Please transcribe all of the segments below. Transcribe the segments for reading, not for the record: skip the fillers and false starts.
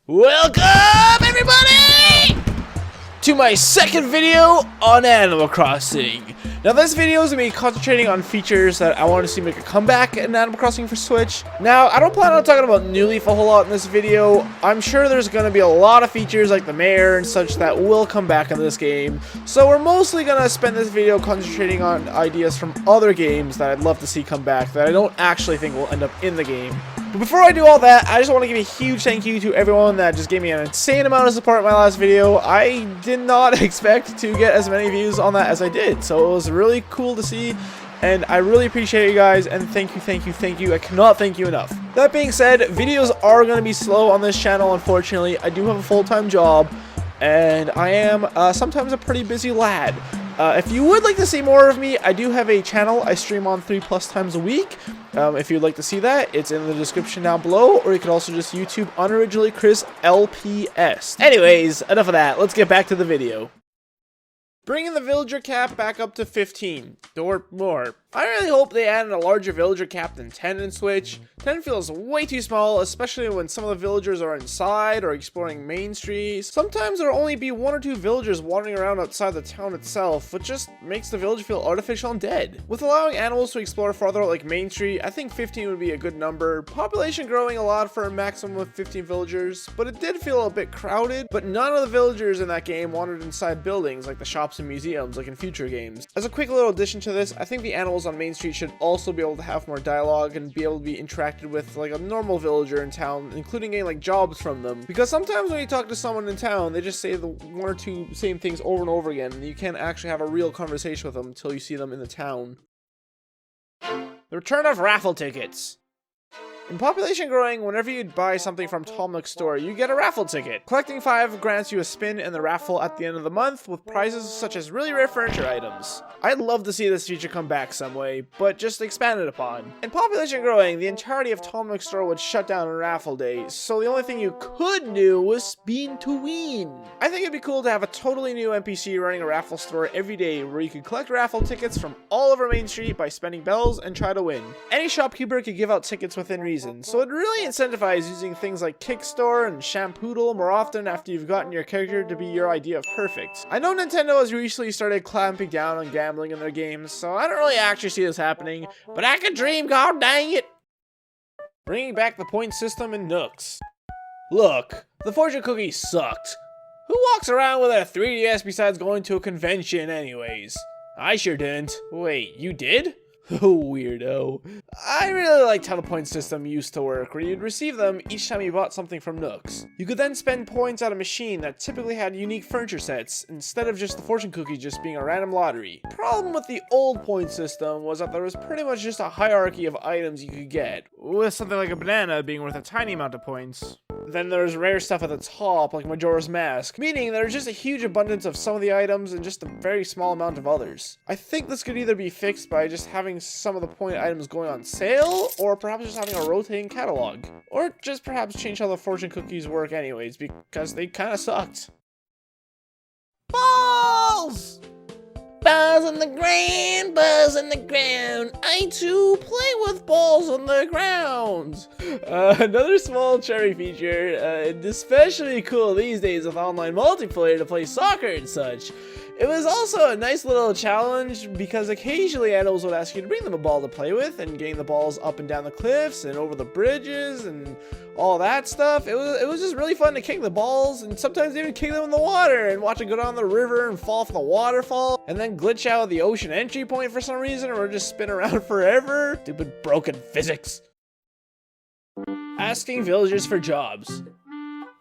Welcome everybody to my second video on Animal Crossing. Now this video is going to be concentrating on features that I want to see make a comeback in Animal Crossing for Switch. Now I don't plan on talking about New Leaf a whole lot in this video. I'm sure there's going to be a lot of features like the mayor and such that will come back in this game. So we're mostly going to spend this video concentrating on ideas from other games that I'd love to see come back that I don't actually think will end up in the game. But before I do all that, I just want to give a huge thank you to everyone that just gave me an insane amount of support in my last video. I did not expect to get as many views on that as I did, so it was really cool to see, and I really appreciate you guys, and thank you. I cannot thank you enough. That being said, videos are going to be slow on this channel, unfortunately. I do have a full-time job, and I am sometimes a pretty busy lad. If you would like to see more of me, I do have a channel I stream on 3+ times a week. If you'd like to see that, it's in the description down below, or you can also just YouTube unoriginally Chris LPS. Anyways, enough of that. Let's get back to the video. Bringing the villager cap back up to 15 or more. I really hope they added a larger villager cap than 10 in Switch. 10 feels way too small, especially when some of the villagers are inside or exploring main streets. Sometimes there'll only be 1 or 2 villagers wandering around outside the town itself, which just makes the village feel artificial and dead. With allowing animals to explore farther like Main Street, I think 15 would be a good number. Population growing a lot for a maximum of 15 villagers, but it did feel a bit crowded. But none of the villagers in that game wandered inside buildings like the shops and museums like in future games. As a quick little addition to this, I think the animals on Main Street should also be able to have more dialogue and be able to be interacted with like a normal villager in town, including getting like jobs from them. Because sometimes when you talk to someone in town, they just say the 1 or 2 same things over and over again, and you can't actually have a real conversation with them until you see them in the town. The return of raffle tickets. In population growing, whenever you buy something from Tom Nook's store, you get a raffle ticket. Collecting 5 grants you a spin in the raffle at the end of the month with prizes such as really rare furniture items. I'd love to see this feature come back some way, but just expanded upon. In population growing, the entirety of Tom Nook's store would shut down on raffle days, so the only thing you could do was spin to win. I think it'd be cool to have a totally new NPC running a raffle store every day where you could collect raffle tickets from all over Main Street by spending bells and try to win. Any shopkeeper could give out tickets within reason, so it really incentivizes using things like Kickstore and Shampoodle more often after you've gotten your character to be your idea of perfect. I know Nintendo has recently started clamping down on gambling in their games, so I don't really actually see this happening, but I could dream, god dang it! Bringing back the point system in Nooks. Look, the fortune cookie sucked. Who walks around with a 3DS besides going to a convention anyways? I sure didn't. Wait, you did? Oh, weirdo. I really liked how the point system used to work, where you'd receive them each time you bought something from Nooks. You could then spend points at a machine that typically had unique furniture sets, instead of just the fortune cookie just being a random lottery. Problem with the old point system was that there was pretty much just a hierarchy of items you could get, with something like a banana being worth a tiny amount of points. Then there's rare stuff at the top, like Majora's Mask, meaning there's just a huge abundance of some of the items and just a very small amount of others. I think this could either be fixed by just having some of the point items going on sale, or perhaps just having a rotating catalog. Or just perhaps change how the fortune cookies work anyways, because they kinda sucked. Balls! Balls on the ground, balls on the ground. I too play with balls on the ground. Another small cherry feature, and especially cool these days with online multiplayer to play soccer and such. It was also a nice little challenge because occasionally animals would ask you to bring them a ball to play with, and getting the balls up and down the cliffs and over the bridges and all that stuff. It was just really fun to kick the balls, and sometimes even kick them in the water and watch it go down the river and fall from the waterfall and then glitch out of the ocean entry point for some reason, or just spin around forever. Stupid broken physics. Asking villagers for jobs.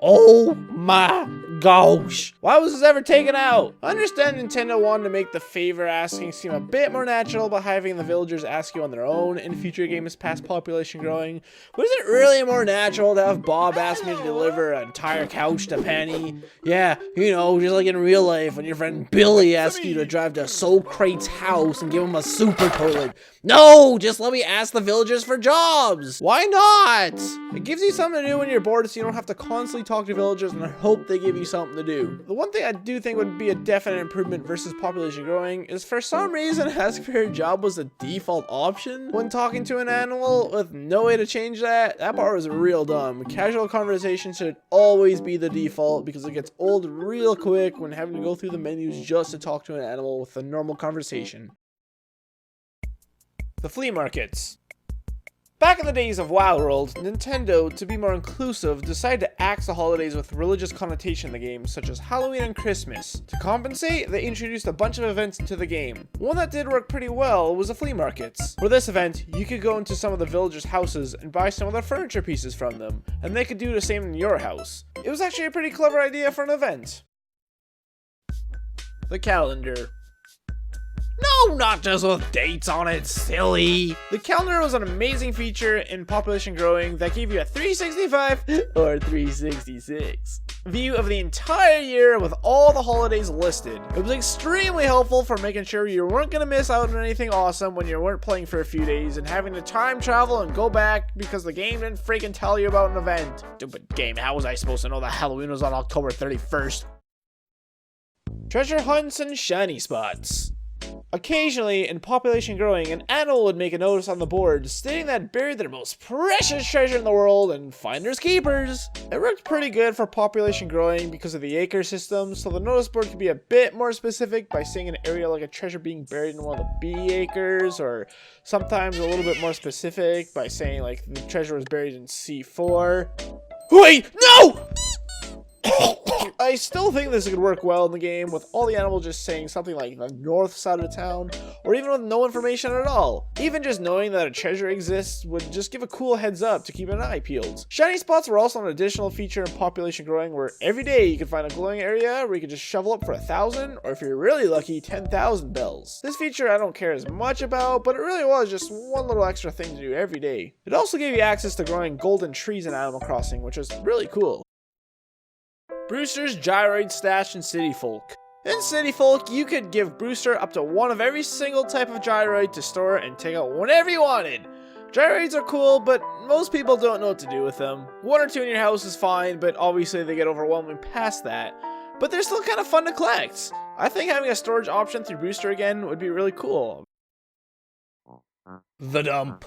Oh my gosh. Why was this ever taken out? I understand Nintendo wanted to make the favor asking seem a bit more natural by having the villagers ask you on their own in future games past population growing, but is it really more natural to have Bob ask me to deliver an entire couch to Penny? Yeah, you know, just like in real life when your friend Billy asks you to drive to Socrates' house and give him a super toilet. No, just let me ask the villagers for jobs. Why not? It gives you something to do when you're bored, so you don't have to constantly talk to villagers and hope they give you something to do. The one thing I do think would be a definite improvement versus population growing is for some reason ask for your job was the default option when talking to an animal with no way to change that. That part was real dumb. Casual conversation should always be the default because it gets old real quick when having to go through the menus just to talk to an animal with a normal conversation. The flea markets. Back in the days of Wild World, Nintendo, to be more inclusive, decided to axe the holidays with religious connotation in the game, such as Halloween and Christmas. To compensate, they introduced a bunch of events into the game. One that did work pretty well was the flea markets. For this event, you could go into some of the villagers' houses and buy some of their furniture pieces from them, and they could do the same in your house. It was actually a pretty clever idea for an event. The calendar. No, not just with dates on it, silly. The calendar was an amazing feature in population growing that gave you a 365 or 366 view of the entire year with all the holidays listed. It was extremely helpful for making sure you weren't going to miss out on anything awesome when you weren't playing for a few days and having to time travel and go back because the game didn't freaking tell you about an event. Stupid game, how was I supposed to know that Halloween was on October 31st? Treasure hunts and shiny spots. Occasionally, in population growing, an animal would make a notice on the board stating that buried their most precious treasure in the world and finders keepers. It worked pretty good for population growing because of the acre system, so the notice board could be a bit more specific by saying an area like a treasure being buried in one of the B acres, or sometimes a little bit more specific by saying like the treasure was buried in C4. Wait, no! I still think this could work well in the game with all the animals just saying something like the north side of town, or even with no information at all. Even just knowing that a treasure exists would just give a cool heads up to keep an eye peeled. Shiny spots were also an additional feature in population growing where every day you could find a glowing area where you could just shovel up for 1,000, or if you're really lucky, 10,000 bells. This feature I don't care as much about, but it really was just one little extra thing to do every day. It also gave you access to growing golden trees in Animal Crossing, which was really cool. Brewster's Gyroid Stash in City Folk. In City Folk, you could give Brewster up to one of every single type of gyroid to store and take out whenever you wanted. Gyroids are cool, but most people don't know what to do with them. One or two in your house is fine, but obviously they get overwhelming past that. But they're still kind of fun to collect. I think having a storage option through Brewster again would be really cool. The Dump.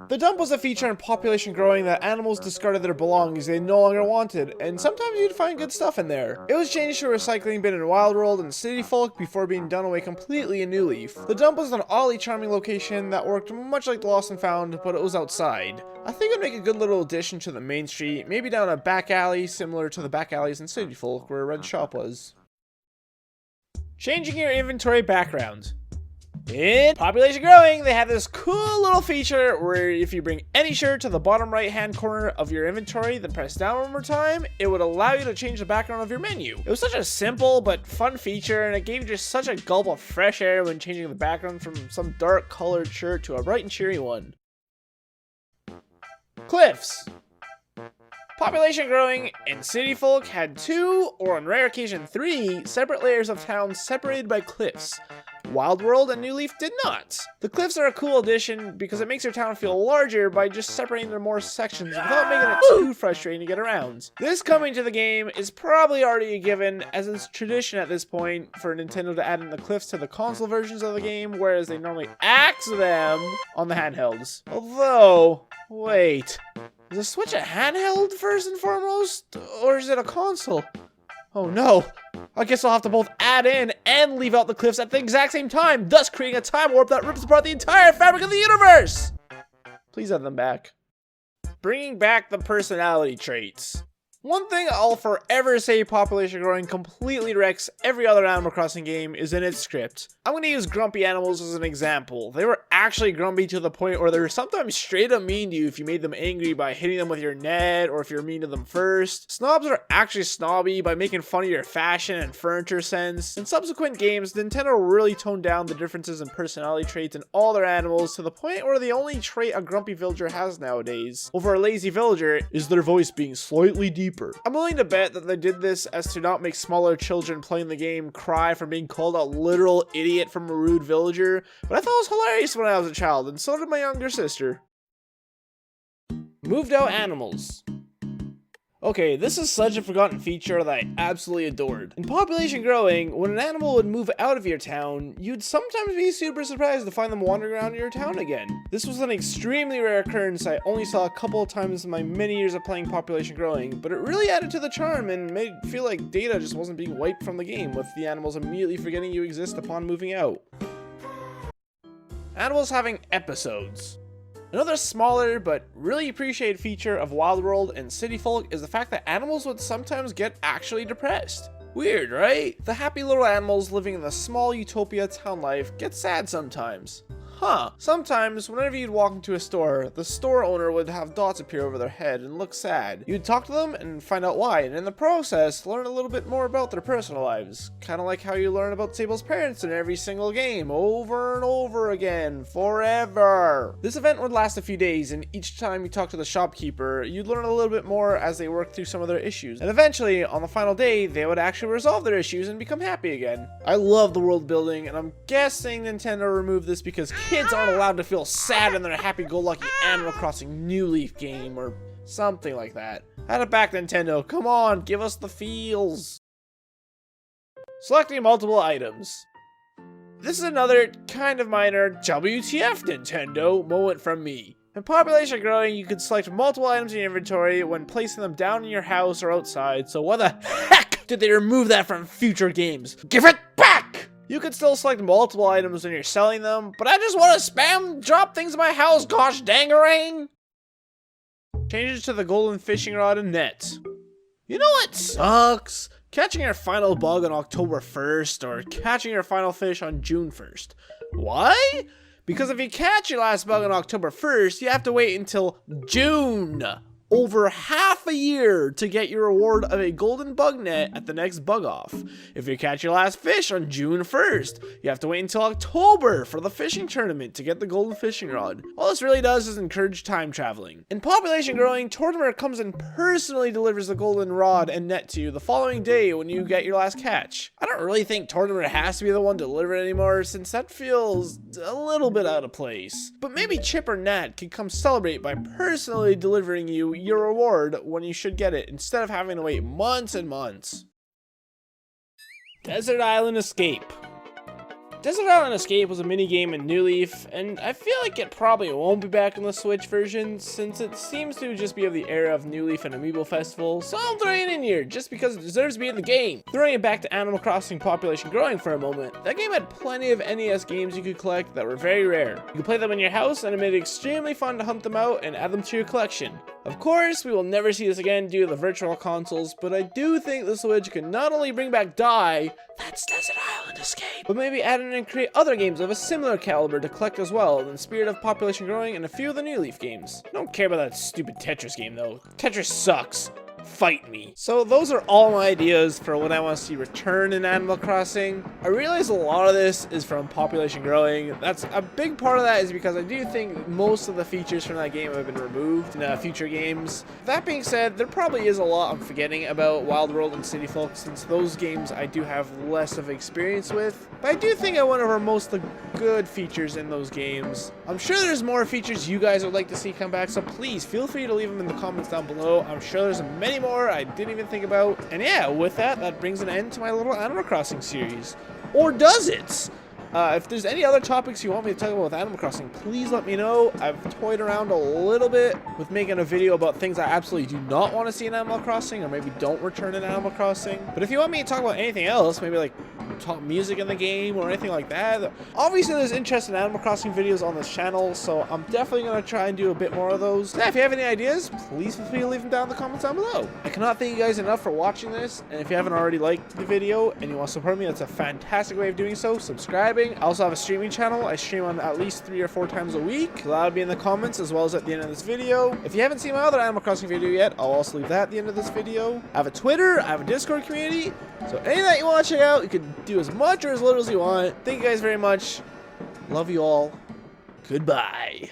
The dump was a feature in population growing that animals discarded their belongings they no longer wanted, and sometimes you'd find good stuff in there. It was changed to a recycling bin in Wild World and City Folk before being done away completely in New Leaf. The dump was an oddly charming location that worked much like the Lost and Found, but it was outside. I think it would make a good little addition to the main street, maybe down a back alley similar to the back alleys in City Folk where Red Shop was. Changing your inventory background. In population growing, they have this cool little feature where if you bring any shirt to the bottom right hand corner of your inventory, then press down one more time, it would allow you to change the background of your menu. It was such a simple but fun feature, and it gave you just such a gulp of fresh air when changing the background from some dark colored shirt to a bright and cheery one. Cliffs. Population growing and City Folk had 2, or on rare occasion 3, separate layers of towns separated by cliffs. Wild World and New Leaf did not. The cliffs are a cool addition because it makes your town feel larger by just separating into more sections without making it too frustrating to get around. This coming to the game is probably already a given, as it's tradition at this point for Nintendo to add in the cliffs to the console versions of the game, whereas they normally axe them on the handhelds. Although, wait, is the Switch a handheld first and foremost, or is it a console? Oh no, I guess I'll have to both add in and leave out the cliffs at the exact same time, thus creating a time warp that rips apart the entire fabric of the universe! Please add them back. Bringing back the personality traits. One thing I'll forever say population growing completely wrecks every other Animal Crossing game is in its script. I'm going to use grumpy animals as an example. They were actually grumpy to the point where they were sometimes straight up mean to you if you made them angry by hitting them with your net or if you're mean to them first. Snobs are actually snobby by making fun of your fashion and furniture sense. In subsequent games, Nintendo really toned down the differences in personality traits in all their animals to the point where the only trait a grumpy villager has nowadays over a lazy villager is their voice being slightly deeper. I'm willing to bet that they did this as to not make smaller children playing the game cry from being called a literal idiot from a rude villager, but I thought it was hilarious when I was a child, and so did my younger sister. Moved out animals. Okay, this is such a forgotten feature that I absolutely adored. In Population Growing, when an animal would move out of your town, you'd sometimes be super surprised to find them wandering around your town again. This was an extremely rare occurrence I only saw a couple of times in my many years of playing Population Growing, but it really added to the charm and made it feel like data just wasn't being wiped from the game, with the animals immediately forgetting you exist upon moving out. Animals having episodes. Another smaller but really appreciated feature of Wild World and City Folk is the fact that animals would sometimes get actually depressed. Weird, right? The happy little animals living in the small utopia town life get sad sometimes. Huh. Sometimes, whenever you'd walk into a store, the store owner would have dots appear over their head and look sad. You'd talk to them and find out why, and in the process, learn a little bit more about their personal lives. Kinda like how you learn about Sable's parents in every single game, over and over again, forever. This event would last a few days, and each time you talk to the shopkeeper, you'd learn a little bit more as they work through some of their issues. And eventually, on the final day, they would actually resolve their issues and become happy again. I love the world building, and I'm guessing Nintendo removed this because kids aren't allowed to feel sad in their happy-go-lucky Animal Crossing New Leaf game or something like that. Add it back, Nintendo. Come on, give us the feels. Selecting multiple items. This is another kind of minor WTF Nintendo moment from me. In Population Growing, you could select multiple items in your inventory when placing them down in your house or outside, so why the heck did they remove that from future games? Give it back! You can still select multiple items when you're selling them, but I just want to spam drop things in my house, gosh dangarang! Changes to the golden fishing rod and net. You know what sucks? Catching your final bug on October 1st or catching your final fish on June 1st. Why? Because if you catch your last bug on October 1st, you have to wait until June. Over half a year to get your reward of a golden bug net at the next bug off. If you catch your last fish on June 1st, you have to wait until October for the fishing tournament to get the golden fishing rod. All this really does is encourage time traveling. In Population Growing, Tortimer comes and personally delivers the golden rod and net to you the following day when you get your last catch. I don't really think Tortimer has to be the one to deliver it anymore, since that feels a little bit out of place. But maybe Chip or Nat can come celebrate by personally delivering you your reward when you should get it, instead of having to wait months and months. Desert Island Escape. Desert Island Escape was a minigame in New Leaf, and I feel like it probably won't be back in the Switch version, since it seems to just be of the era of New Leaf and Amiibo Festival, so I'm throwing it in here, just because it deserves to be in the game. Throwing it back to Animal Crossing Population Growing for a moment, that game had plenty of NES games you could collect that were very rare. You could play them in your house, and it made it extremely fun to hunt them out and add them to your collection. Of course, we will never see this again due to the virtual consoles, but I do think the Switch can not only bring back Dai, that's Desert Island Escape, but maybe add in and create other games of a similar caliber to collect as well, in the spirit of Population Growing and a few of the New Leaf games. I don't care about that stupid Tetris game though. Tetris sucks. Fight me. So those are all my ideas for what I want to see return in Animal Crossing. I realize a lot of this is from Population Growing. That's a big part of that is because I do think most of the features from that game have been removed in future games. That being said, there probably is a lot I'm forgetting about Wild World and City Folk, since those games I do have less of experience with. But I do think I went over most of the good features in those games. I'm sure there's more features you guys would like to see come back, so please feel free to leave them in the comments down below. I'm sure there's many more I didn't even think about. And yeah, with that, that brings an end to my little Animal Crossing series. Or does it? If there's any other topics you want me to talk about with Animal Crossing, please let me know. I've toyed around a little bit with making a video about things I absolutely do not want to see in Animal Crossing, or maybe don't return in Animal Crossing. But if you want me to talk about anything else, maybe like top music in the game or anything like that, obviously there's interest in Animal Crossing videos on this channel, so I'm definitely going to try and do a bit more of those. Yeah, if you have any ideas, please feel free to leave them down in the comments down below. I cannot thank you guys enough for watching this, and if you haven't already liked the video and you want to support me, that's a fantastic way of doing so, subscribing. I also have a streaming channel. I stream on at least 3 or 4 times a week. So that'll be in the comments as well as at the end of this video. If you haven't seen my other Animal Crossing video yet, I'll also leave that at the end of this video. I have a Twitter, I have a Discord community, so any that you want to check out, you can do as much or as little as you want. Thank you guys very much. Love you all. Goodbye.